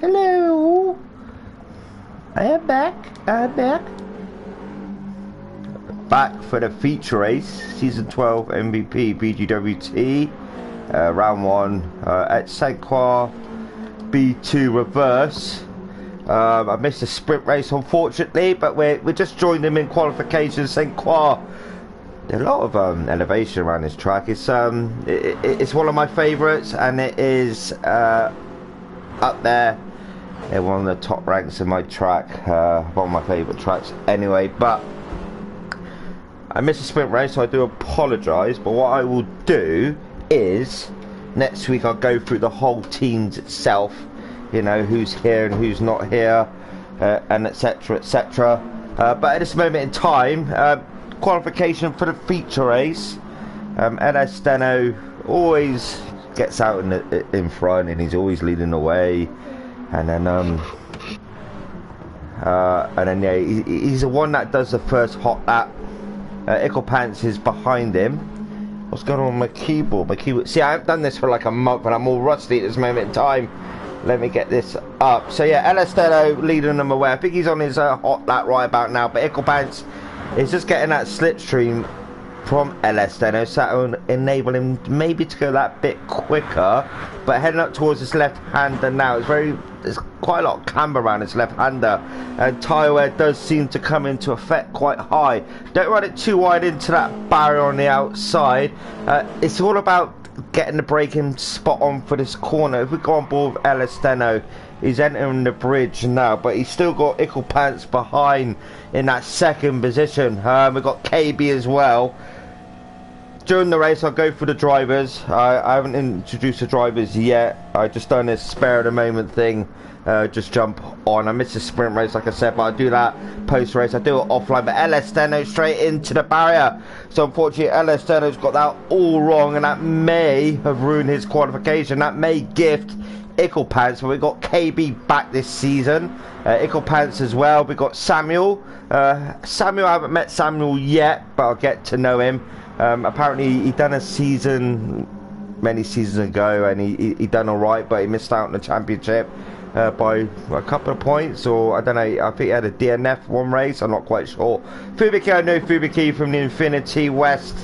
Hello. I am back. I'm back. Back for the feature race, season 12 MVP BGWT, round 1 at St. Croix B2 reverse. I missed the sprint race unfortunately, but we just joined them in qualification. St. Croix. There's a lot of elevation around this track. It's one of my favourites, and it is up there in one of the top ranks of my track. One of my favourite tracks anyway. But I missed the sprint race, so I do apologise. But what I will do is next week I'll go through the whole teams itself. You know, who's here and who's not here, and etc. etc. But at this moment in time, qualification for the feature race. LS Steno always gets out in front, and he's always leading the way. And then yeah, he's the one that does the first hot lap. Ickle Pants is behind him. What's going on with my keyboard? See, I haven't done this for like a month, and I'm all rusty at this moment in time. Let me get this up. So yeah, LS Steno leading them away. I think he's on his hot lap right about now. But Ickle Pants is just getting that slipstream from LS Steno, so that will enable him maybe to go that bit quicker. But heading up towards his left-hander now, there's quite a lot of camber around his left-hander, and tyre wear does seem to come into effect quite high. Don't run it too wide into that barrier on the outside. It's all about getting the braking spot on for this corner. If we go on board with LS Steno, he's entering the bridge now, but he's still got Ickle Pants behind in that second position. We've got KB as well. During the race, I'll go for the drivers. I haven't introduced the drivers yet. I just done this spare of the moment thing. Just jump on. I missed the sprint race, like I said, but I'll do that post race. I do it offline. But LS Steno straight into the barrier. So unfortunately, LS Steno's got that all wrong, and that may have ruined his qualification. That may gift Ickle Pants. But we've got KB back this season. Ickle Pants as well. We've got Samuel. Samuel, I haven't met Samuel yet, but I'll get to know him. Apparently he done a season many seasons ago, and he done alright, but he missed out on the championship by a couple of points, or I don't know. I think he had a DNF one race, I'm not quite sure. Fubiki, I know Fubiki from the Infinity West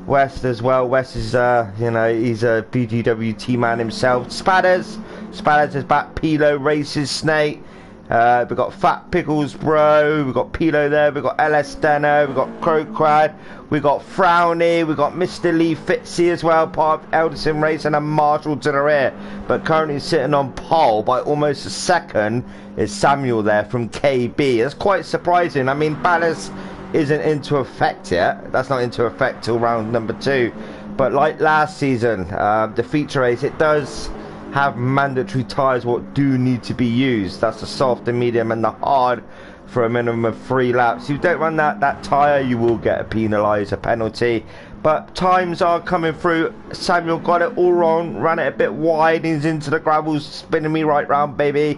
as well. West is you know, he's a BGWT man himself. Spadders is back. Pilo races Snake. We've got Fat Pickles Bro, we've got Pilo there, we've got LS Steno, we've got Crowcrad, we've got Frowny, we've got Mr. Lee Fitzy as well, part of Elderson Race, and a Marshall to the rear. But currently sitting on pole by almost a second is Samuel there from KB. That's quite surprising. I mean, Ballas isn't into effect yet. That's not into effect till round number 2. But like last season, the feature race, it does have mandatory tyres what do need to be used. That's the soft, the medium and the hard for a minimum of 3 laps. If you don't run that tyre, you will get a penalised, a penalty. But times are coming through. Samuel got it all wrong, ran it a bit wide, he's into the gravel, spinning me right round, baby.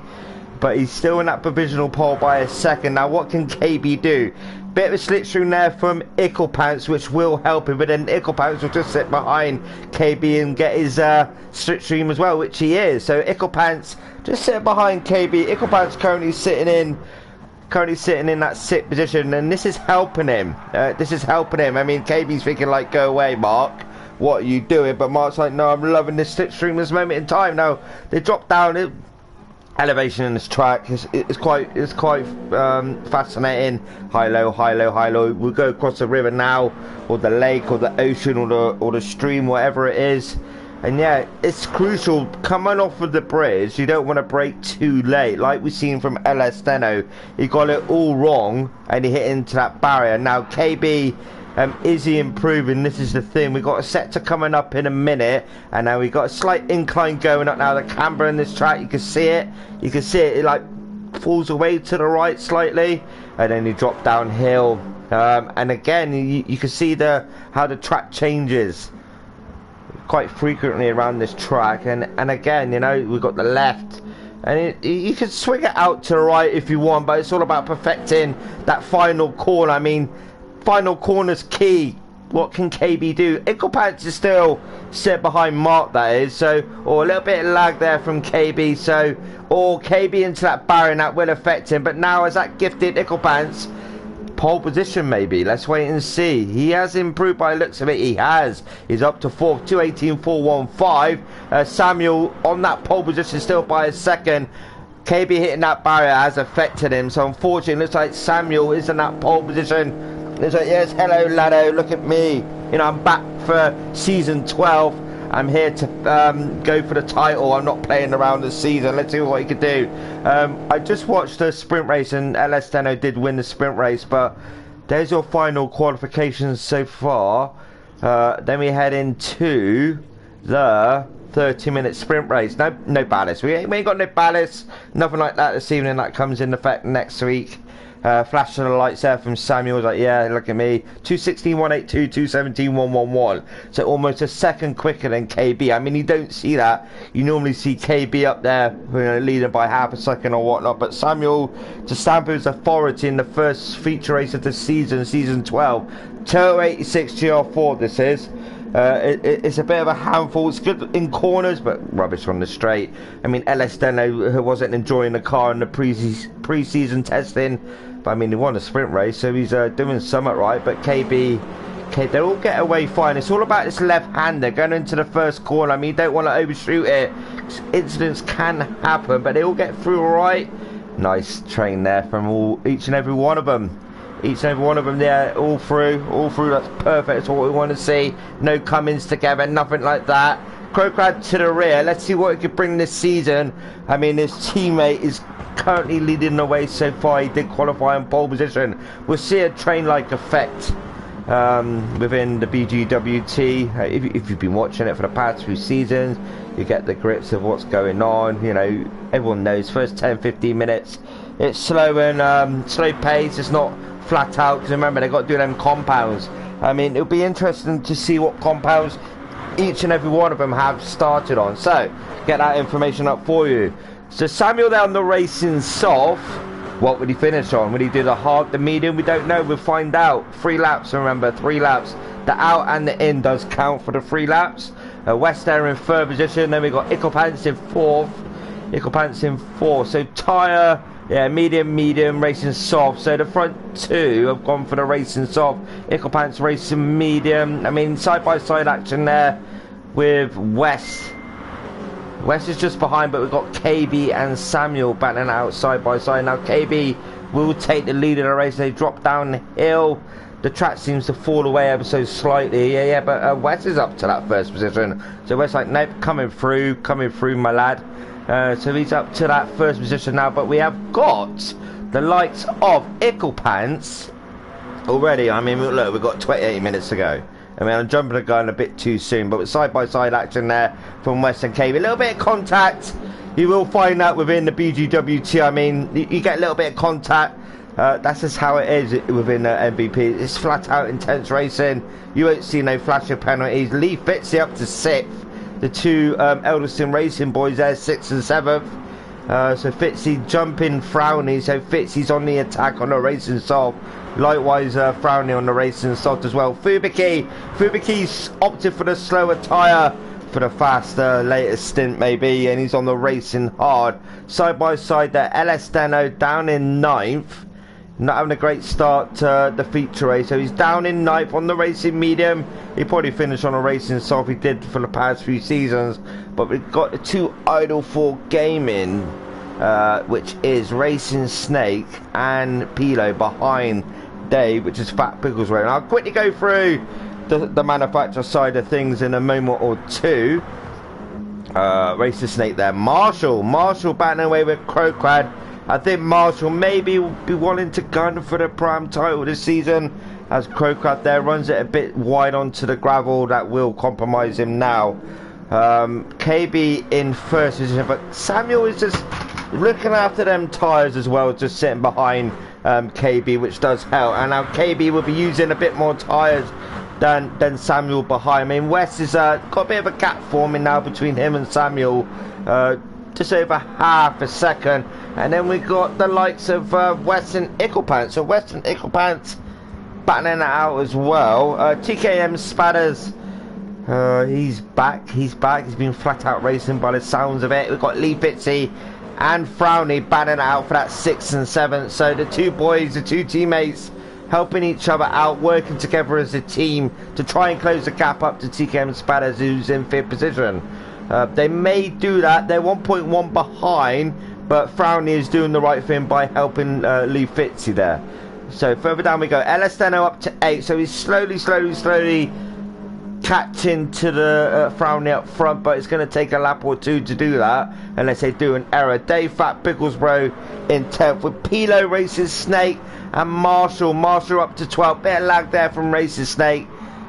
But he's still in that provisional pole by a second. Now what can KB do? Bit of a slipstream there from Ickle Pants, which will help him, but then Ickle Pants will just sit behind KB and get his slipstream as well, which he is. So Ickle Pants just sitting behind KB. Ickle Pants currently sitting in that 6th position, and this is helping him. I mean, KB's thinking like, go away, Mark. What are you doing? But Mark's like, no, I'm loving this slipstream this moment in time. Now they drop down. Elevation in this track is quite fascinating. High low, high low, high low. We'll go across the river now, or the lake, or the ocean, or the stream, whatever it is. And yeah, it's crucial coming off of the bridge. You don't want to brake too late, like we've seen from LS Steno. He got it all wrong, and he hit into that barrier. Now KB. Is he improving? This is the thing. We've got a sector coming up in a minute, and now we've got a slight incline going up now. The camber in this track, you can see it. You can see it. It like falls away to the right slightly, and then you drop downhill. And again, you can see how the track changes quite frequently around this track. And again, you know, we've got the left. And you can swing it out to the right if you want, but it's all about perfecting that final corner. I mean, final corner's key. what can KB do? Icklepants is still set behind Mark, that is, so, or a little bit of lag there from KB, so, or KB into that barrier, that will affect him, but now as that gifted Icklepants, pole position maybe, let's wait and see. He has improved by the looks of it, he has. He's up to 4th, 2:18.415. Samuel on that pole position still by a second. KB hitting that barrier has affected him, so unfortunately it looks like Samuel is in that pole position. It's like, yes, hello Lado, look at me. You know, I'm back for season 12. I'm here to go for the title. I'm not playing around this season. Let's see what he could do. I just watched the sprint race and LS Deno did win the sprint race, but there's your final qualifications so far. Then we head into the 30-minute sprint race. No ballast. We ain't got no ballast. Nothing like that this evening. That comes in effect next week. Flashing the lights there from Samuel, like, yeah, look at me, 2:16.182, 2:17.111, so almost a second quicker than KB. I mean, you don't see that. You normally see KB up there, you know, leading by half a second or whatnot, but Samuel, to stamp his authority in the first feature race of the season 12, 286 GR4 this is. It's a bit of a handful. It's good in corners, but rubbish on the straight. I mean, LS Deno, who wasn't enjoying the car in the pre-season testing, but I mean, he won a sprint race, so he's doing something right. But KB, they all get away fine. It's all about this left-hander going into the first corner. I mean, you don't want to overshoot it. Incidents can happen, but they all get through all right. Nice train there from each and every one of them. Each and every one of them there, all through, that's perfect, that's what we want to see. No comings together, nothing like that. Crocrad to the rear, let's see what he could bring this season. I mean, his teammate is currently leading the way so far. He did qualify in pole position. We'll see a train-like effect within the BGWT. If you've been watching it for the past few seasons, you get the grips of what's going on. You know, everyone knows first 10-15 minutes it's slow and slow pace. It's not flat out, because remember they've got to do them compounds. I mean, it'll be interesting to see what compounds each and every one of them have started on, so get that information up for you. So Samuel there on the racing soft, what would he finish on? Would he do the hard, the medium? We don't know, we'll find out. 3 laps, remember, 3 laps. The out and the in does count for the 3 laps. West there in 3rd position, then we got Icklepants in 4th. Icklepants in 4th, so tyre, yeah, medium, racing soft. So the front 2 have gone for the racing soft. Icklepants racing medium. I mean, side-by-side action there with West. West is just behind, but we've got KB and Samuel battling out side-by-side. Now KB will take the lead in the race. They drop down the hill. The track seems to fall away ever so slightly. Yeah, but West is up to that 1st position. So West's like, nope, coming through, my lad. So he's up to that 1st position now, but we have got the likes of Icklepants already. I mean, look, we've got 28 minutes to go. I mean, I'm jumping the gun a bit too soon, but with side-by-side action there from West and KB. A little bit of contact. You will find that within the BGWT. I mean, you get a little bit of contact. That's just how it is within MVP. It's flat-out intense racing. You won't see no flashy penalties. Lee Fitzy up to 6th. The 2 Elderston Racing boys there, 6th and 7th. So Fitzy jumping Frowny, so Fitzy's on the attack on the racing soft. Likewise Frowny on the racing soft as well. Fubiki's opted for the slower tyre for the faster later stint maybe, and he's on the racing hard. Side by side there, LS Deno down in 9th. Not having a great start to the feature race, so he's down in 9th on the racing medium. He probably finished on a racing soft, he did for the past few seasons. But we've got the 2 Idle 4 Gaming, which is Racing Snake and Pilo behind Dave, which is Fat Pickles Road. And I'll quickly go through the manufacturer side of things in a moment or two. Racing Snake there, Marshall battling away with Crocrad. I think Marshall maybe will be wanting to gun for the prime title this season, as Crocrad there runs it a bit wide onto the gravel. That will compromise him now. KB in 1st position, but Samuel is just looking after them tyres as well, just sitting behind KB, which does help. And now KB will be using a bit more tyres than Samuel behind. I mean, West has got a bit of a gap forming now between him and Samuel. Just over half a second, and then we got the likes of West and Icklepants. So West and Icklepants battling it out as well. TKM Spadders, he's back. He's been flat out racing by the sounds of it. We've got Lee Fitzy and Frowny battling it out for that 6th and 7th. So the two boys, the two teammates, helping each other out, working together as a team to try and close the gap up to TKM Spadders, who's in 5th position. They may do that. They're 1.1 behind, but Frowny is doing the right thing by helping Lee Fitzy there. So further down we go. LS Deno up to 8, so he's slowly catching to the Frowny up front, but it's going to take a lap or two to do that unless they do an error. Dave Fat Bigglesbro in 10th, with Pilo Racing Snake and Marshall up to 12th. Bit of lag there from Racing Snake,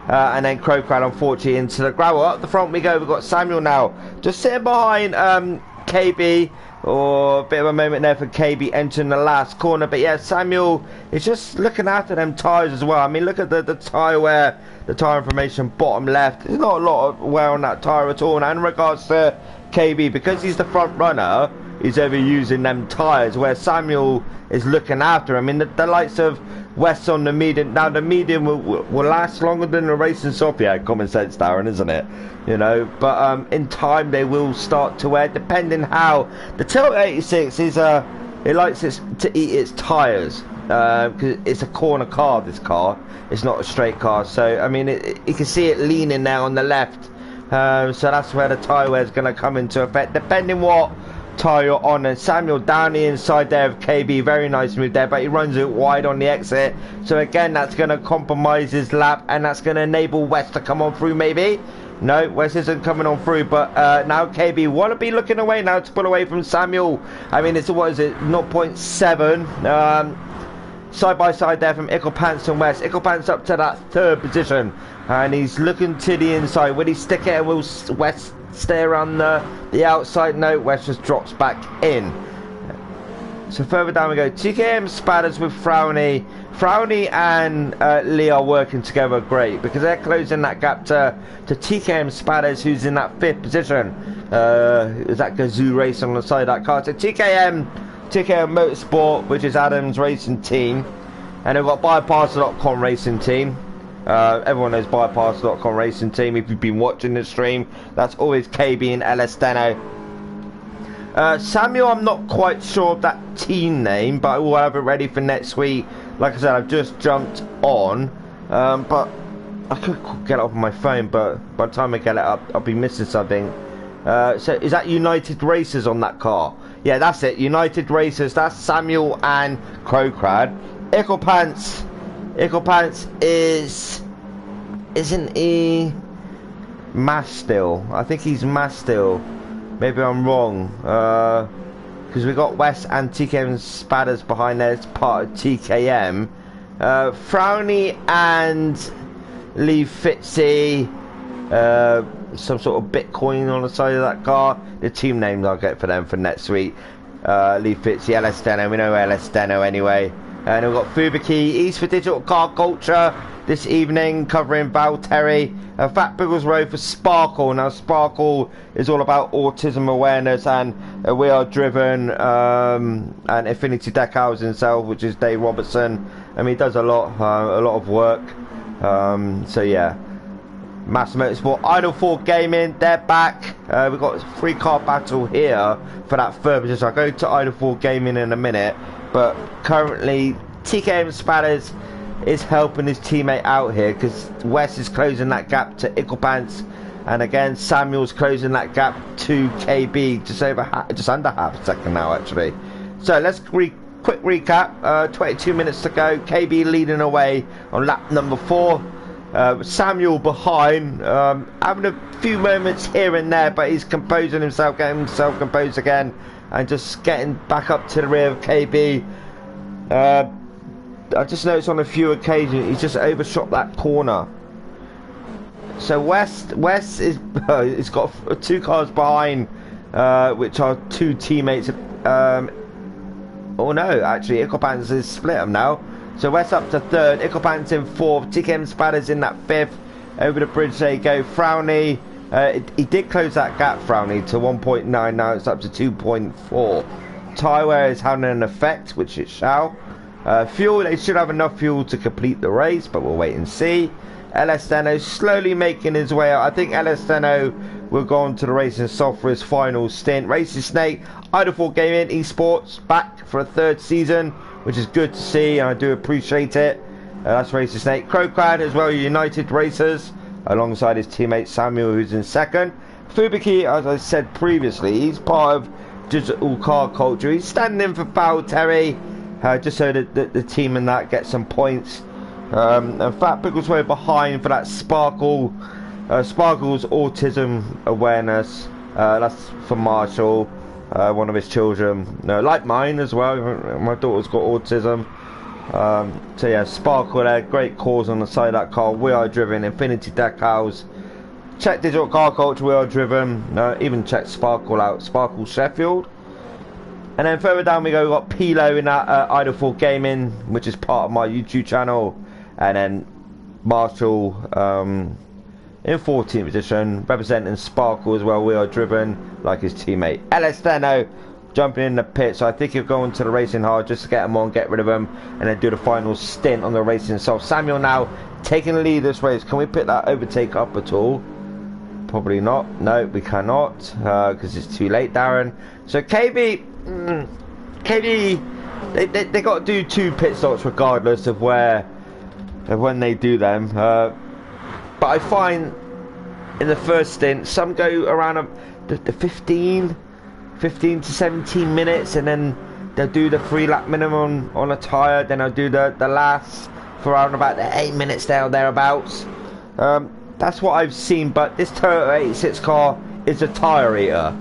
and then Crowcrowd unfortunately into the gravel. Up the front we go. We've got Samuel now just sitting behind KB, or a bit of a moment there for KB entering the last corner. But yeah, Samuel is just looking after them tyres as well. I mean, look at the tyre wear, the tyre information bottom left. There's not a lot of wear on that tyre at all. And in regards to KB, because he's the front runner, he's over using them tyres, where Samuel is looking after him. I mean, the likes of West on the medium. Now the medium will last longer than the racing soft. Yeah, common sense, Darren, isn't it? You know, but in time they will start to wear, depending how the Tilt 86 is. It likes to eat its tyres because it's a corner car. This car, it's not a straight car. So I mean, you can see it leaning there on the left. So that's where the tyre wear is going to come into effect, depending what tyre you're on. And Samuel down the inside there of KB, very nice move there, but he runs it wide on the exit. So again, that's going to compromise his lap, and that's going to enable West to come on through maybe. No, West isn't coming on through, but now KB want to be looking away now to pull away from Samuel. I mean, it's, what is it, 0.7. Side by side there from Icklepants and West. Icklepants up to that 3rd position, and he's looking to the inside. Will he stick it, and will West stay around the outside? No, West just drops back in. So further down we go. TKM Spadders with Frowny. Frowny and Lee are working together great, because they're closing that gap to TKM Spadders, who's in that 5th position. Is that Gazoo Race on the side of that car? So TKM Motorsport, which is Adam's racing team, and they've got Bypass.com racing team. Everyone knows Bypass.com racing team. If you've been watching the stream, that's always KB and LS Deno. Samuel, I'm not quite sure of that team name, but I will have it ready for next week. Like I said, I've just jumped on, but I could get it off my phone, but by the time I get it up, I'll be missing something. So is that United Racers on that car? Yeah, that's it, United Racers. That's Samuel and Crowcrowd. Icklepants isn't he Mastill? I think he's Mastill. Maybe I'm wrong, because we got West and TKM Spadders behind there as part of TKM. Frowny and Lee Fitzy, some sort of Bitcoin on the side of that car. The team names I'll get for them for next week. Lee Fitzy, LS Deno, we know LS Deno anyway. And we've got Fubiki, East for Digital Car Culture this evening, covering Valtteri. Fat Biggles Road for Sparkle. Now Sparkle is all about autism awareness, and we are driven, and Infinity Decals himself, which is Dave Robertson. I mean, he does a lot of work. So yeah, Master Motorsport, Idle 4 Gaming, they're back. We've got a 3-car battle here for that third position. I'll go to Idle 4 Gaming in a minute, but currently TKM Spadders is helping his teammate out here, because West is closing that gap to Icklepants, and again Samuel's closing that gap to KB, just under half a second now actually. So let's quick recap. 22 minutes to go. KB leading away on lap number 4. Samuel behind, having a few moments here and there, but he's composing himself, getting himself composed again, and just getting back up to the rear of KB. I just noticed on a few occasions he's just overshot that corner. So West is he's got 2 cars behind, which are 2 teammates. Oh no, actually Icklepants has split them now. So West up to 3rd, Icklepants in 4th, TKM Spadders in that 5th. Over the bridge they go. Frowny, he did close that gap, Frowny, to 1.9. Now it's up to 2.4. Tyre wear is having an effect, which it shall. Fuel, they should have enough fuel to complete the race, but we'll wait and see. LS Steno slowly making his way out. I think LS Steno will go on to the Racing Soft for his final stint. Racing Snake, Idle Gaming Esports, back for a 3rd season, which is good to see, and I do appreciate it. That's Racing Snake. Crowcrowd as well, United Racers, alongside his teammate Samuel, who's in 2nd. Fubiki, as I said previously, he's part of Digital Car Culture. He's standing in for Foul Terry, just so that the team and that get some points. And Fat Pickles way behind for that Sparkle's autism awareness. That's for Marshall, one of his children, like mine as well. My daughter's got autism. So yeah, Sparkle there, great cause on the side of that car. We are driven, Infinity Decals. Check Digital Car Culture, we are driven. Even check Sparkle out, Sparkle Sheffield. And then further down we go, we've got Pilo in that Idle Gaming, which is part of my YouTube channel. And then Marshall in 14th position, representing Sparkle as well. We are driven like his teammate. LS Steno jumping in the pit, so I think he'll go into the Racing Hard just to get him on, get rid of him, and then do the final stint on the Racing Soft. Samuel now taking the lead this race. Can we pick that overtake up at all? Probably not. No, we cannot, because it's too late, Darren. So KB, they got to do 2 pit stops regardless of when they do them. But I find in the first stint, some go around the 15 to 17 minutes, and then they'll do the 3-lap minimum on a tyre, then I'll do the last for around about the 8 minutes thereabouts. That's what I've seen, but this Toyota 86 car is a tyre eater.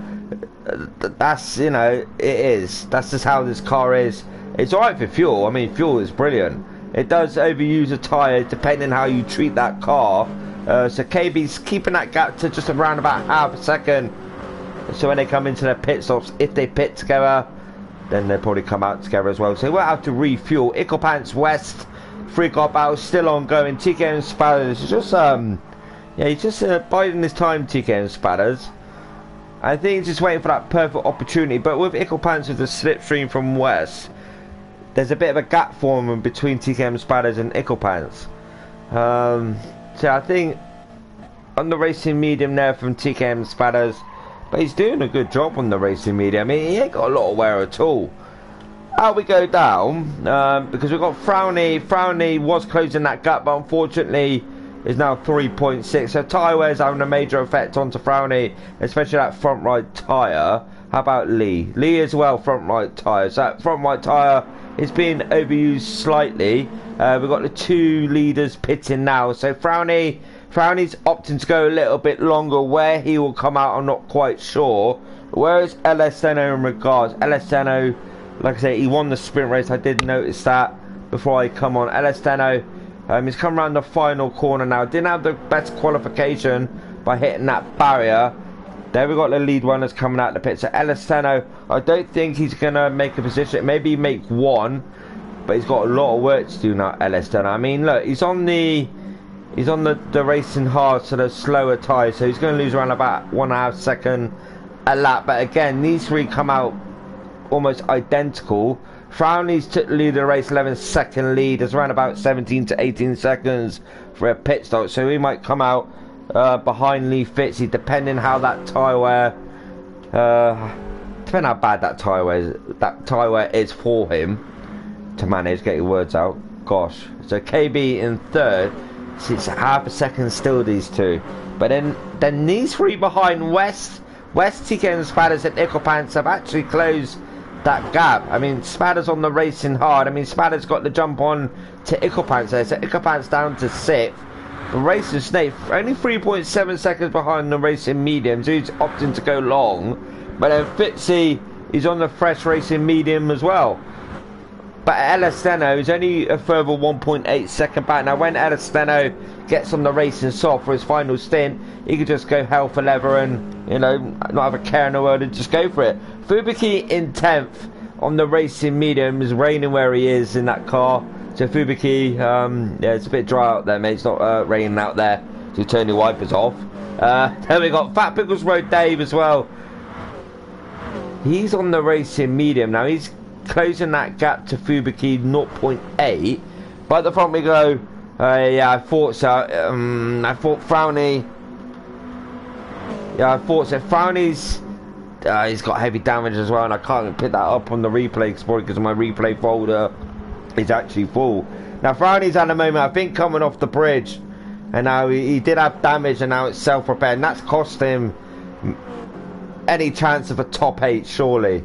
That's, you know, it is. That's just how this car is. It's alright for fuel. I mean, fuel is brilliant. It does overuse a tyre depending how you treat that car. So KB's keeping that gap to just around about half a second. So when they come into their pit stops, if they pit together, then they'll probably come out together as well. So we'll have to refuel. Icklepants West, 3-car battle still ongoing. TK and Spatters is just yeah, he's just biding his time, TK and Spatters. I think he's just waiting for that perfect opportunity. But with Icklepants with the slipstream from West, there's a bit of a gap forming between TKM Spatters and Icklepants. So I think on the racing medium there from TKM Spatters, but he's doing a good job on the racing medium. I mean, he ain't got a lot of wear at all. Out we go down, because we've got Frowney. Frowney was closing that gap, but unfortunately is now 3.6. So tyre wear is having a major effect onto Frowney, especially that front right tyre. How about Lee? Lee as well, front right tyre. So that front right tyre is being overused slightly. We've got the 2 leaders pitting now. So Frowney's opting to go a little bit longer. Where he will come out, I'm not quite sure. Where is LS Steno in regards? LS Steno, like I say, he won the sprint race. I did notice that before I come on. LS Steno, he's come around the final corner now. Didn't have the best qualification by hitting that barrier. There we got the lead runners coming out the pit. So LS Steno, I don't think he's gonna make a position. Maybe make 1, but he's got a lot of work to do now. LS Steno. I mean, look, he's on the racing hard, so the slower tyres. So he's going to lose around about 1.5 seconds a lap. But again, these 3 come out almost identical. Frowney's took the lead of the race, 11-second lead. There's around about 17 to 18 seconds for a pit stop. So he might come out behind Lee Fitzy, depending how that tyre wear, depending how bad that tyre wear is for him to manage. Get your words out. Gosh. So KB in 3rd. So it's half a second still, these 2. But then these 3 behind West, TK and Spatters and Icklepants have actually closed that gap. I mean, Spatters on the racing hard. I mean, Spatters got the jump on to Icklepants there. So Icklepants down to 6th. But Racing Snake only 3.7 seconds behind the racing medium. So he's opting to go long. But then Fitzy is on the fresh racing medium as well. But LS Steno is only a further 1.8 second back. Now when LS Steno gets on the racing soft for his final stint, he could just go hell for leather and, you know, not have a care in the world and just go for it. Fubiki in 10th on the racing medium. Is raining where he is in that car. So Fubiki, yeah, it's a bit dry out there, mate. It's not raining out there. So turn your wipers off. Then we got Fat Pickles Road Dave as well. He's on the racing medium now. He's closing that gap to Fubuki 0.8. But at the front we go, yeah, I thought so. I thought Frowny. Yeah, I thought so. Frowny's. He's got heavy damage as well, and I can't pick that up on the replay because my replay folder is actually full. Now, Frowny's at the moment, I think, coming off the bridge, and now he did have damage, and now it's self-repair, and that's cost him any chance of a top 8, surely.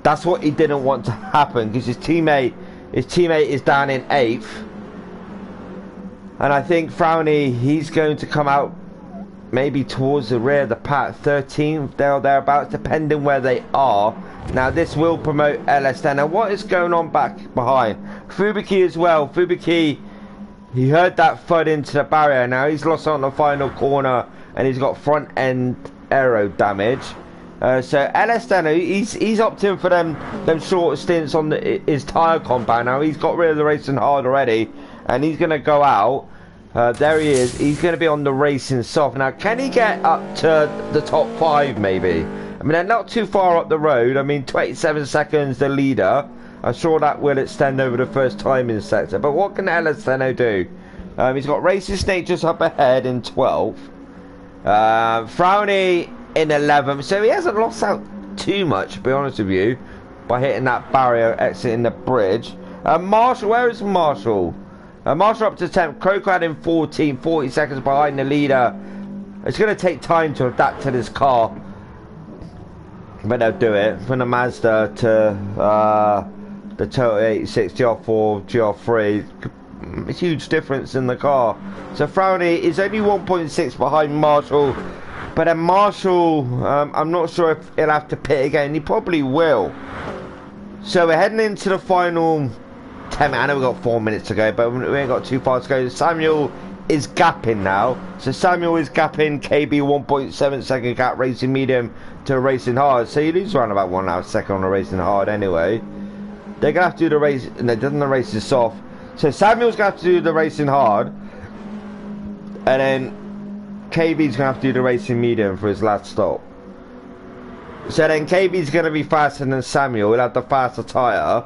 That's what he didn't want to happen, because his teammate is down in 8th, and I think Frowny, he's going to come out maybe towards the rear of the pack, 13th, there or thereabouts, depending where they are. Now this will promote LS10. Now what is going on back behind? Fubuki as well. Fubuki, he heard that thud into the barrier. Now he's lost on the final corner, and he's got front end aero damage. So LS10, he's opting for them short stints on his tyre compound. Now he's got rid of the racing hard already, and he's going to go out. There he is. He's going to be on the racing soft. Now, can he get up to the top 5 maybe? I mean, they're not too far up the road. I mean, 27 seconds the leader. I'm sure that will extend over the first timing sector. But what can LS10 do? He's got Racing Snake just up ahead in 12th. Frowny in 11th. So he hasn't lost out too much, to be honest with you, by hitting that barrier, exiting the bridge. Marshall, where is Marshall? Marshall up to 10th, Crowcrad in 14, 40 seconds behind the leader. It's going to take time to adapt to this car, but they'll do it. From the Mazda to the Toyota 86, GR4, GR3, a huge difference in the car. So Frowny is only 1.6 behind Marshall, but then Marshall, I'm not sure if he'll have to pit again. He probably will. So we're heading into the final 10 minutes. I know we've got 4 minutes to go, but we ain't got too far to go. Samuel is gapping now. So Samuel is gapping KB 1.7 second gap, racing medium to racing hard. So you lose around about 1.5 seconds on the racing hard anyway. They're going to have to do the race, and they're doing the racing soft. So Samuel's going to have to do the racing hard, and then KB's going to have to do the racing medium for his last stop. So then KB's going to be faster than Samuel. He'll have the faster tyre.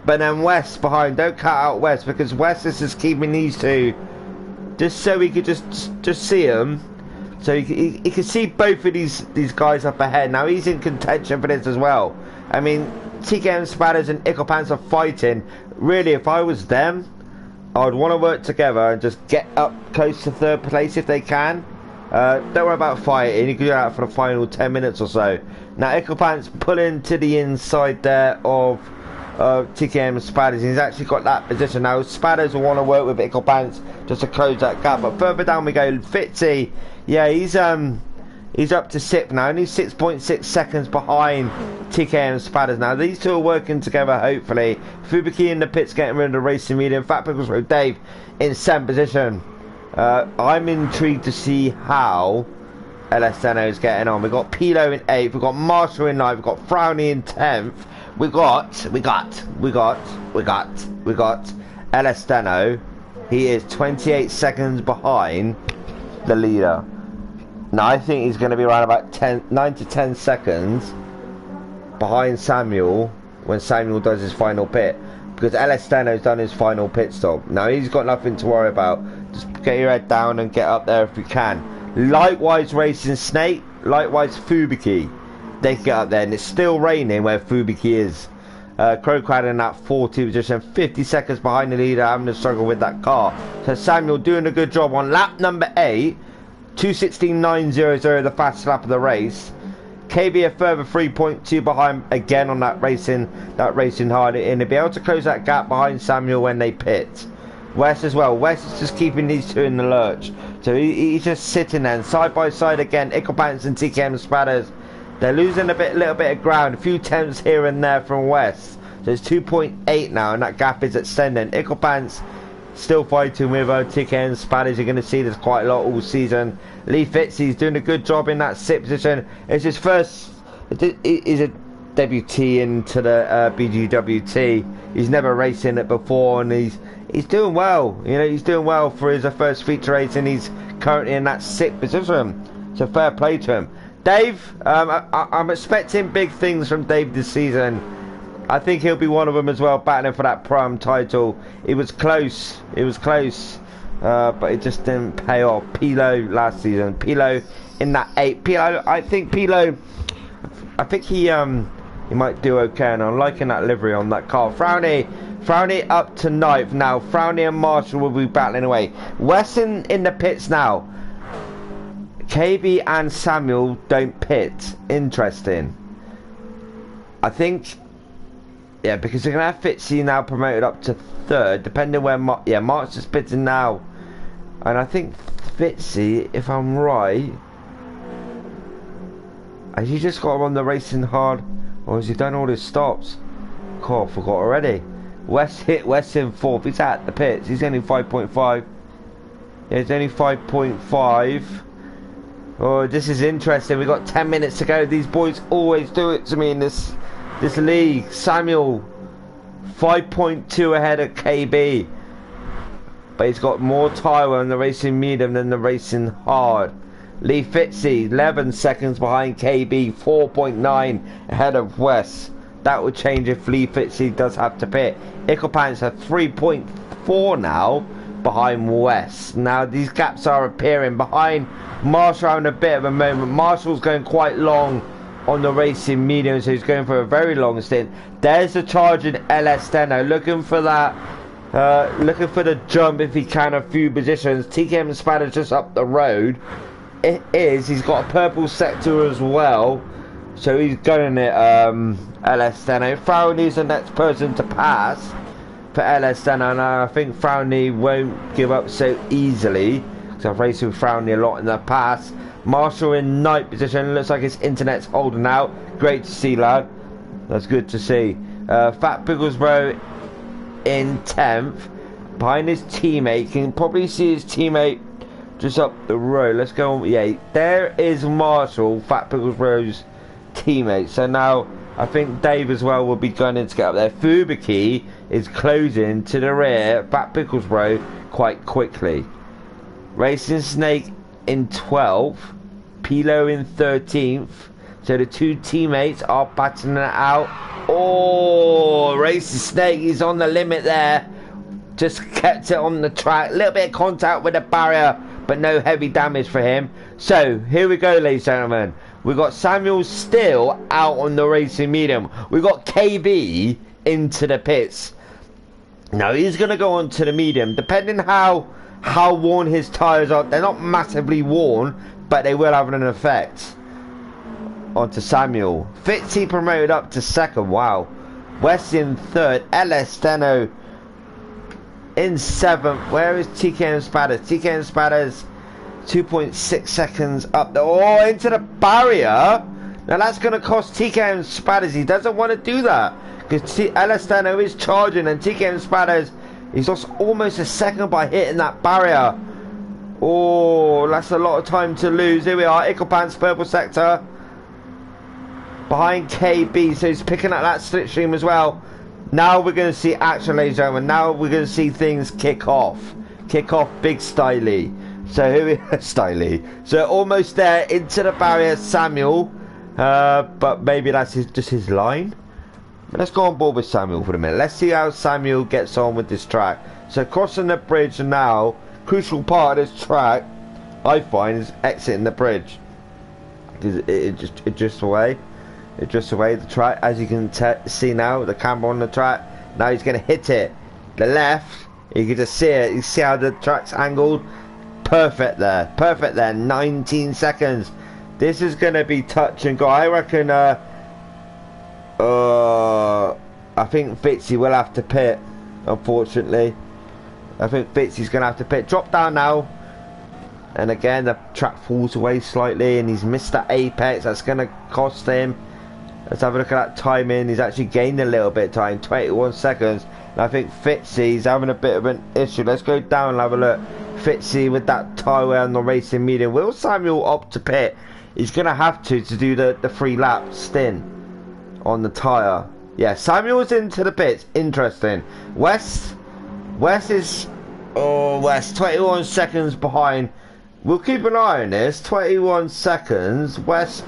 But then West behind, don't cut out West, because West is just keeping these two, just so he could just see them, so he could see both of these guys up ahead. Now he's in contention for this as well. I mean, TKM Spatters and Icklepants are fighting. Really, if I was them, I would want to work together and just get up close to 3rd place if they can. Don't worry about fighting. You can do that for the final 10 minutes or so. Now Icklepants pulling to the inside there of TKM Spatters. He's actually got that position now. Spatters will want to work with Icklepants just to close that gap, but further down we go. Fitzy, yeah, he's up to 6th now, only 6.6 seconds behind TKM Spatters. Now these two are working together, hopefully. Fubuki in the pits getting rid of the racing medium. Facrbook with Dave in 7th position. I'm intrigued to see how LS10 is getting on. We've got Pilo in 8th, we've got Marshall in 9th, we've got Frowny in 10th. We got LS Steno. He is 28 seconds behind the leader. Now I think he's going to be around about 9 to 10 seconds behind Samuel when Samuel does his final pit, because LS Steno's done his final pit stop. Now he's got nothing to worry about. Just get your head down and get up there if you can. Likewise Racing Snake, likewise Fubuki. They can get up there, and it's still raining where Fubuki is. Crowcrad in that 40 position, 50 seconds behind the leader, having to struggle with that car. So Samuel doing a good job on lap number 8, 2:16.900, the fastest lap of the race. KB a further 3.2 behind again on that racing hard, and he'll be able to close that gap behind Samuel when they pit. West as well. West is just keeping these two in the lurch, so he's just sitting there. And side by side again, Icklepants and TKM Spatters. They're losing a little bit of ground, a few tenths here and there from West. So it's 2.8 now, and that gap is extending. Icklepants still fighting with TKM Spatters. You're going to see this quite a lot all season. Lee Fitzy's doing a good job in that 6th position. It's his first, he's a debutee into the BGWT. He's never racing it before, and he's doing well. You know, he's doing well for his first feature race, and he's currently in that 6th position. So fair play to him. Dave, I'm expecting big things from Dave this season. I think he'll be one of them as well, battling for that prime title. It was close. It was close. But it just didn't pay off. Pilo last season. Pilo in that 8. Pilo, I think Pilo, I think he might do okay, and I'm liking that livery on that car. Frowney up to 9th now. Frowney and Marshall will be battling away. Weston in the pits now. KB and Samuel don't pit. Interesting. I think, yeah, because they're going to have Fitzy now promoted up to 3rd, depending where Mark's just pitting now. And I think Fitzy, if I'm right, has he just got him on the racing hard, or has he done all his stops? God, I forgot already. West in 4th. He's at the pits. He's only 5.5. Yeah, he's only 5.5. Oh, this is interesting. We've got 10 minutes to go. These boys always do it to me in this league. Samuel 5.2 ahead of KB, but he's got more tyre on the racing medium than the racing hard. Lee Fitzy 11 seconds behind KB, 4.9 ahead of West. That would change if Lee Fitzy does have to pit. Icklepants are 3.4 now behind West. Now these gaps are appearing. Behind Marshall having a bit of a moment. Marshall's going quite long on the racing medium, so he's going for a very long stint. There's the charging LS Steno, looking for that, looking for the jump if he can, a few positions. TKM Spanner's just up the road. It is, he's got a purple sector as well, so he's going it, LS Steno. Frowney's the next person to pass for LS Steno, and I think Frowney won't give up so easily, because I've raced with Frowney a lot in the past. Marshall in 9th position. Looks like his internet's holding out. Great to see, lad. That's good to see. Fat Bigglesboro in 10th. Behind his teammate. You can probably see his teammate just up the road. Let's go on. Yeah, there is Marshall, Fat Bigglesboro's teammate. So now I think Dave as well will be gunning to get up there. Fubiki is closing to the rear. Fat Bigglesboro quite quickly. Racing Snake in 12th. Pilo in 13th. So the two teammates are battling it out. Oh, Racing Snake, he's on the limit there. Just kept it on the track. A little bit of contact with the barrier, but no heavy damage for him. So here we go, ladies and gentlemen. We've got Samuel still out on the racing medium. We've got KB into the pits. Now he's going to go on to the medium. Depending how worn his tyres are, they're not massively worn, but they will have an effect onto Samuel. Fitzy promoted up to 2nd. Wow. West in 3rd. LS Steno in 7th. Where is TKM Spatters? TKM Spatters 2.6 seconds up there. Oh, into the barrier. Now that's going to cost TKM Spatters. He doesn't want to do that, because LS Steno is charging, and TKM Spatters, he's lost almost a second by hitting that barrier. Oh, that's a lot of time to lose. Here we are, Icklepants, purple sector. Behind KB, so he's picking up that slipstream as well. Now we're going to see action, ladies and gentlemen. Now we're going to see things kick off. Kick off big styly. So here we are, styly. So almost there, into the barrier, Samuel. But maybe that's just his line. But let's go on board with Samuel for a minute. Let's see how Samuel gets on with this track. So crossing the bridge now. Crucial part of this track, I find, is exiting the bridge. It drifts away. It drifts away the track, as you can see now. The camera on the track. Now he's going to hit it. The left, you can just see it. You see how the track's angled. Perfect there. Perfect there. 19 seconds. This is going to be touch and go. I reckon. I think Fitzy will have to pit, unfortunately. I think Fitzy's going to have to pit. Drop down now. And again, the track falls away slightly, and he's missed that apex. That's going to cost him. Let's have a look at that timing. He's actually gained a little bit of time, 21 seconds. And I think Fitzy's having a bit of an issue. Let's go down and have a look. Fitzy with that tyre on the racing medium. Will Samuel opt to pit? He's going to have to do the 3 lap stint on the tyre. Yeah, Samuel's into the pits. Interesting. West is... Oh, West, 21 seconds behind. We'll keep an eye on this. 21 seconds. West,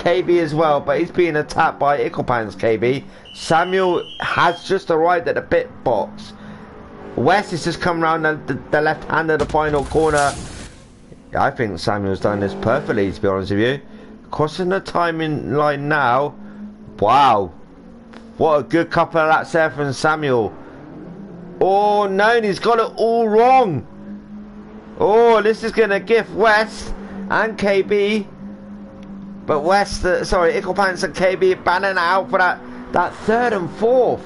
KB as well, but he's being attacked by Icklepants. KB. Samuel has just arrived at the pit box. West has just come around the left hand of the final corner. I think Samuel's done this perfectly, to be honest with you. Crossing the timing line now. Wow. What a good couple of laps there from Samuel. Oh no, he's got it all wrong. Oh, this is going to give West and KB. But West, sorry, Icklepants and KB banning out for that third and fourth.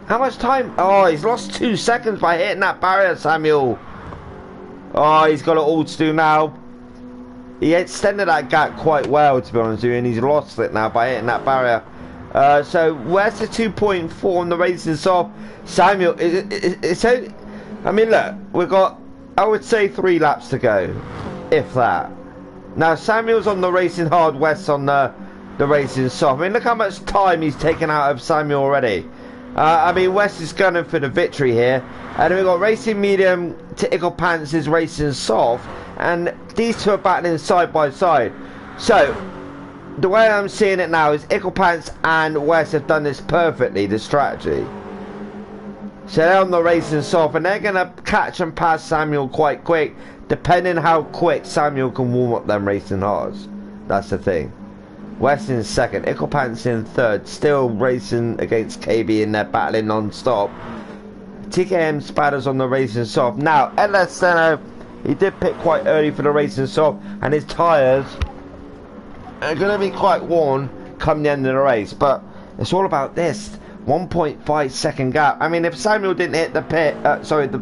How much time? Oh, he's lost 2 seconds by hitting that barrier, Samuel. Oh, he's got it all to do now. He extended that gap quite well, to be honest with you, and he's lost it now by hitting that barrier. So where's the 2.4 on the racing soft? Samuel, it's only, I mean, look, we've got, I would say 3 laps to go, if that. Now Samuel's on the racing hard, West on the racing soft. I mean, look how much time he's taken out of Samuel already. I mean, West is gunning for the victory here, and we've got racing medium to Icklepants is racing soft, and these two are battling side by side. So the way I'm seeing it now is Icklepants and West have done this perfectly, the strategy. So they're on the racing soft, and they're going to catch and pass Samuel quite quick, depending how quick Samuel can warm up them racing hards. That's the thing. West in second, Icklepants in third, still racing against KB and they're battling non-stop. TKM Spatters on the racing soft. Now, LS Seno, he did pit quite early for the racing soft, and his tyres are going to be quite worn come the end of the race, but it's all about this 1.5 second gap. I mean, if Samuel didn't hit the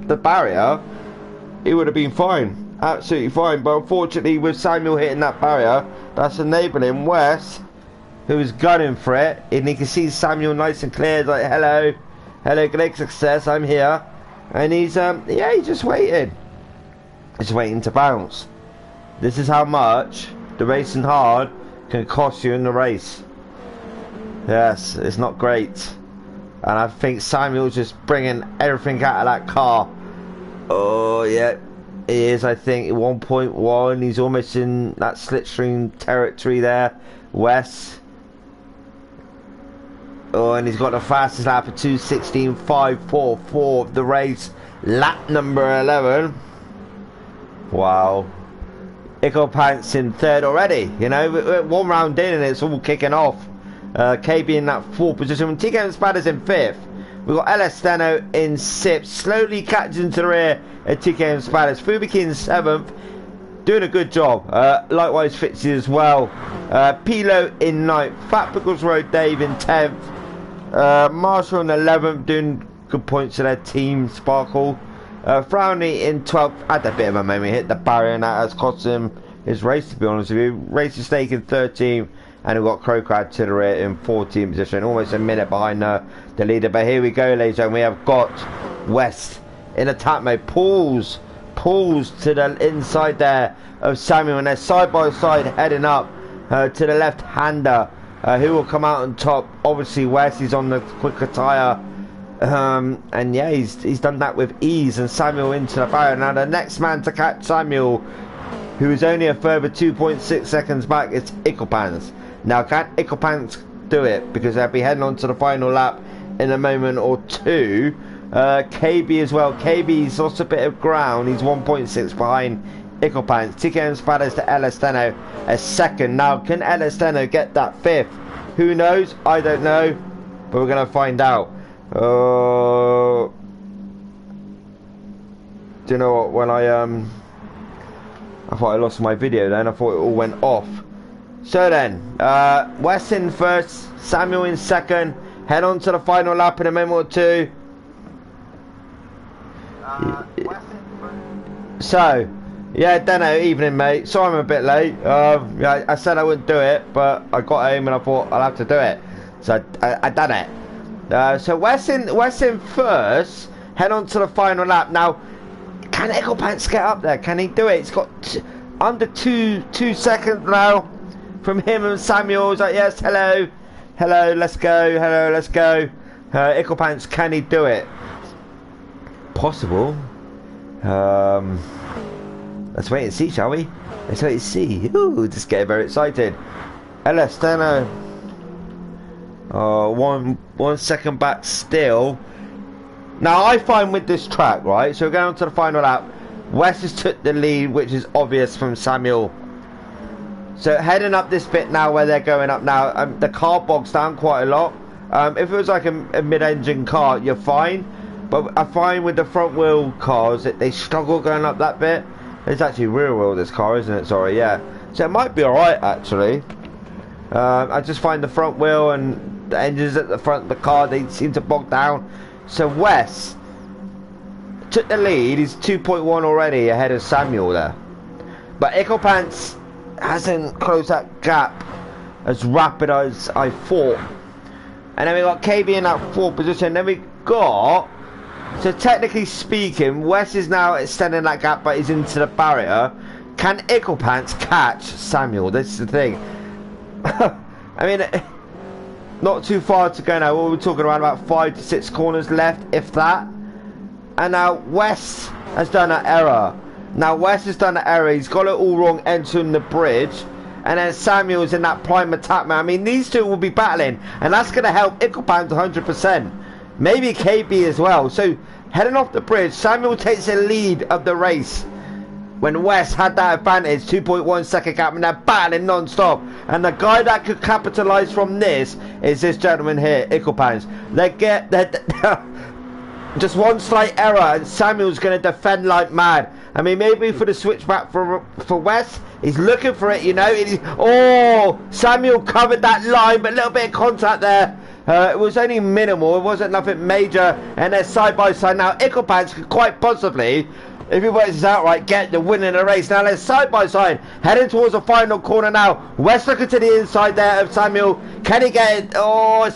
the barrier, he would have been fine. Absolutely fine, but unfortunately with Samuel hitting that barrier, that's enabling West, who's gunning for it, and he can see Samuel nice and clear, like hello, great success, I'm here, and he's yeah, he's just waiting to bounce. This is how much the racing hard can cost you in the race. Yes, it's not great, and I think Samuel's just bringing everything out of that car. Oh yeah. He is, I think, at 1.1. He's almost in that slipstream territory there. West. Oh, and he's got the fastest lap of 2:16.544 of the race. Lap number 11. Wow. Icklepants in third already. You know, we're 1 round in and it's all kicking off. KB in that 4th position. TKM Spatters in 5th. We've got LS Steno in 6th, slowly catching to the rear at TKM Spatters. Fubiki in 7th, doing a good job. Likewise Fitzy as well. Pilo in 9th, Fat Pickles Road Dave in 10th. Marshall in 11th, doing good points to their team, Sparkle. Frowney in 12th, had a bit of a moment, hit the barrier, and that has cost him his race, to be honest with you. Racing Stake in 13th. And we've got Crowcrad to the rear in 14th position, almost a minute behind the leader. But here we go, ladies and gentlemen. We have got West in attack mode. Pulls to the inside there of Samuel, and they're side by side heading up to the left-hander, who will come out on top. Obviously, West is on the quicker tyre, and yeah, he's done that with ease. And Samuel into the barrier. Now the next man to catch Samuel, who is only a further 2.6 seconds back, it's Icklepants. Now, can Icklepants do it? Because they'll be heading on to the final lap in a moment or two. KB as well. KB's lost a bit of ground. He's 1.6 behind Icklepants. TKM Spatters to LS Steno a second. Now, can LS Steno get that 5th? Who knows? I don't know. But we're going to find out. Do you know what? When I thought I lost my video then. I thought it all went off. So then, West in first, Samuel in second, head on to the final lap in a moment or two. So, yeah, Deno, evening mate, sorry I'm a bit late. Yeah, I said I wouldn't do it, but I got home and I thought I'll have to do it. So I done it. So West in first, head on to the final lap. Now, can Icklepants get up there? Can he do it? It's got under two seconds now from him and Samuel. He's like, yes, hello, let's go, hello, let's go. Icklepants, can he do it? Possible. let's wait and see, shall we? Let's wait and see. Ooh, just getting very excited. Elestano. Oh, one second back still. Now, I find with this track, right, so we're going on to the final lap. West has took the lead, which is obvious from Samuel. So heading up this bit now where they're going up now, the car bogs down quite a lot. If it was like a mid-engine car, you're fine. But I find with the front wheel cars that they struggle going up that bit. It's actually rear wheel this car, isn't it? Sorry, yeah. So it might be alright actually. I just find the front wheel and the engines at the front of the car, they seem to bog down. So Wes took the lead. He's 2.1 already ahead of Samuel there. But Icklepants hasn't closed that gap as rapid as I thought. And then we got KB in that 4th position. Then we got, so technically speaking, Wes is now extending that gap, but he's into the barrier. Can Icklepants catch Samuel? This is the thing. I mean, not too far to go now. We're talking around about 5 to 6 corners left, if that. And now Wes has done an error. Now Wes has done an error. He's got it all wrong entering the bridge. And then Samuel's in that prime attack, man. I mean, these two will be battling. And that's going to help Icklepants 100%. Maybe KB as well. So, heading off the bridge, Samuel takes the lead of the race. When Wes had that advantage, 2.1 second gap, and they're battling non-stop. And the guy that could capitalise from this is this gentleman here, Icklepants. Just one slight error, and Samuel's going to defend like mad. I mean, maybe for the switchback for Wes, he's looking for it, you know. Oh, Samuel covered that line, but a little bit of contact there. It was only minimal. It wasn't nothing major. And they're side by side now. Icklepants could quite possibly, if he works this out right, get the win in the race. Now they're side by side, heading towards the final corner now. Wes looking to the inside there of Samuel. Can he get it? Oh,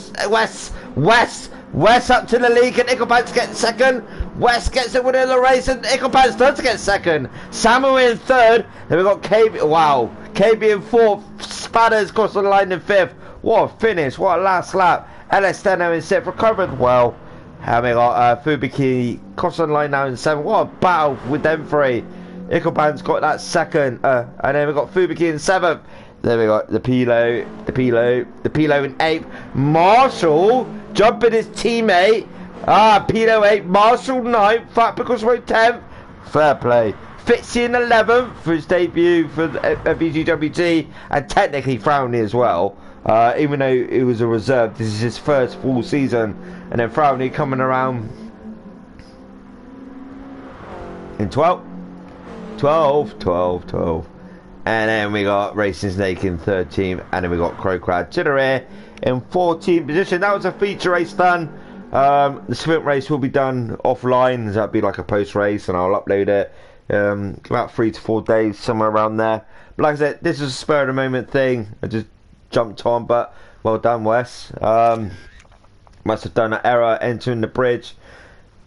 Wes up to the lead. Can Icklepants get second? Wes gets the win in the race, and Icklepants does get second. Samuel in 3rd. Then we got KB. Wow, KB in 4th. Spatters across the line in 5th. What a finish! What a last lap. Elestano in 6th, recovered well. And we got Fubiki crossing the line now in 7th. What a battle with them three. Icklepants got that second. And then we got Fubiki in 7th. Then we got the Pilo in 8th. Marshall jumping his teammate. Pilo 8th, Marshall 9th, Fat Pickles Road 10th. Fair play. Fitzy in 11th for his debut for BGWT, and technically Frowney as well. Even though it was a reserve, this is his first full season. And then Frowney coming around in 12th. And then we got Racing Snake in 13th. And then we got Crowcrad to the rear in 14th position. That was a feature race done. The sprint race will be done offline. That'll be like a post race, and I'll upload it about 3 to 4 days, somewhere around there. But like I said, this is a spur of the moment thing. I just jumped on, but well done, Wes. Must have done an error entering the bridge,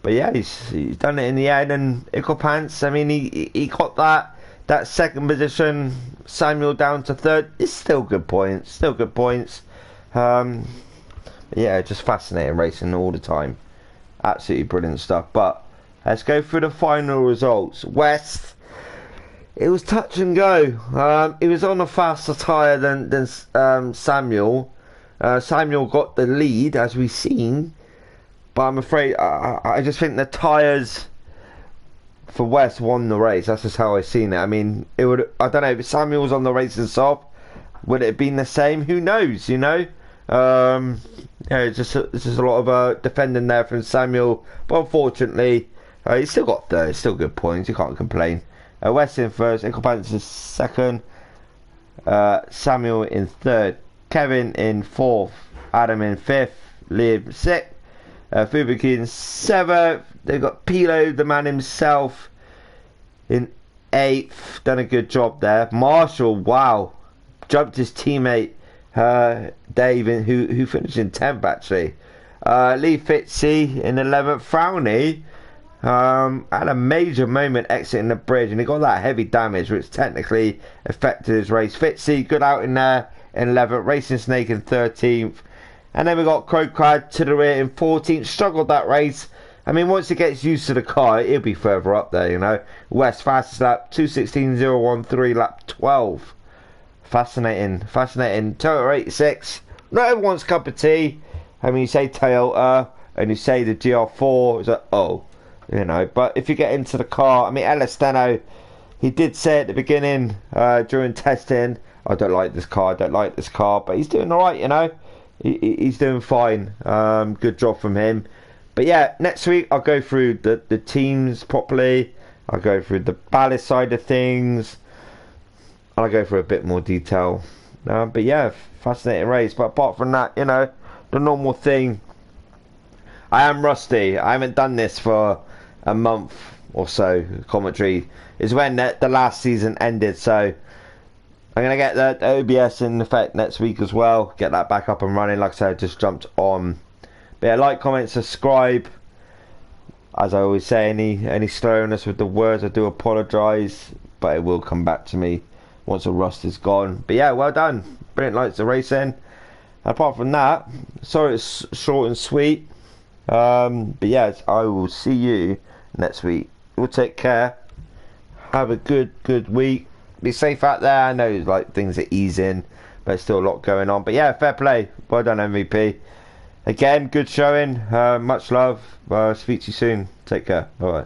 but yeah, he's done it in the end. And Icklepants, I mean, he got that second position. Samuel down to 3rd. It's still good points. Yeah, just fascinating racing all the time. Absolutely brilliant stuff. But let's go through the final results. West, it was touch and go. He was on a faster tyre than Samuel. Samuel got the lead, as we've seen. But I'm afraid, I just think the tyres for West won the race. That's just how I seen it. I mean, I don't know, if Samuel was on the race and soft, would it have been the same? Who knows, you know? Yeah, it's just a lot of defending there from Samuel. But unfortunately, he's still got 3rd. Still good points. You can't complain. West in 1st, Icklepants in 2nd, Samuel in 3rd, Kevin in 4th, Adam in 5th, Liam 6th, Fubiki in 7th. They've got Pilo, the man himself, in 8th. Done a good job there. Marshall, wow, jumped his teammate Dave, who finished in 10th actually. Lee Fitzy in 11th. Frowney had a major moment exiting the bridge, and he got that heavy damage which technically affected his race. Fitzy good out in there in 11th. Racing Snake in 13th. And then we got Crowcrad to the rear in 14th. Struggled that race. I mean, once it gets used to the car, it'll be further up there, you know. West, fastest lap, 2:16.013, lap 12. Fascinating, fascinating. Toyota 86, not everyone's cup of tea. I mean, you say Toyota, and you say the GR4, it's like, oh, you know. But if you get into the car, I mean, El Esteno, he did say at the beginning, during testing, I don't like this car, but he's doing alright, you know. He's doing fine. Good job from him. But yeah, next week I'll go through the teams properly. I'll go through the ballast side of things. I'll go through a bit more detail. But yeah, fascinating race. But apart from that, you know, the normal thing. I am rusty. I haven't done this for a month or so. Commentary is when the last season ended. So I'm going to get the OBS in effect next week as well. Get that back up and running. Like I said, I just jumped on. But yeah, like, comment, subscribe. As I always say, any slowness with the words, I do apologise, but it will come back to me once the rust is gone. But yeah, well done. Brilliant lights of racing. Apart from that, sorry it's short and sweet. But yeah, I will see you next week. We'll take care. Have a good week. Be safe out there. I know like things are easing, but there's still a lot going on. But yeah, fair play. Well done, MVP. Again, good showing. Much love. Speak to you soon. Take care. Bye bye.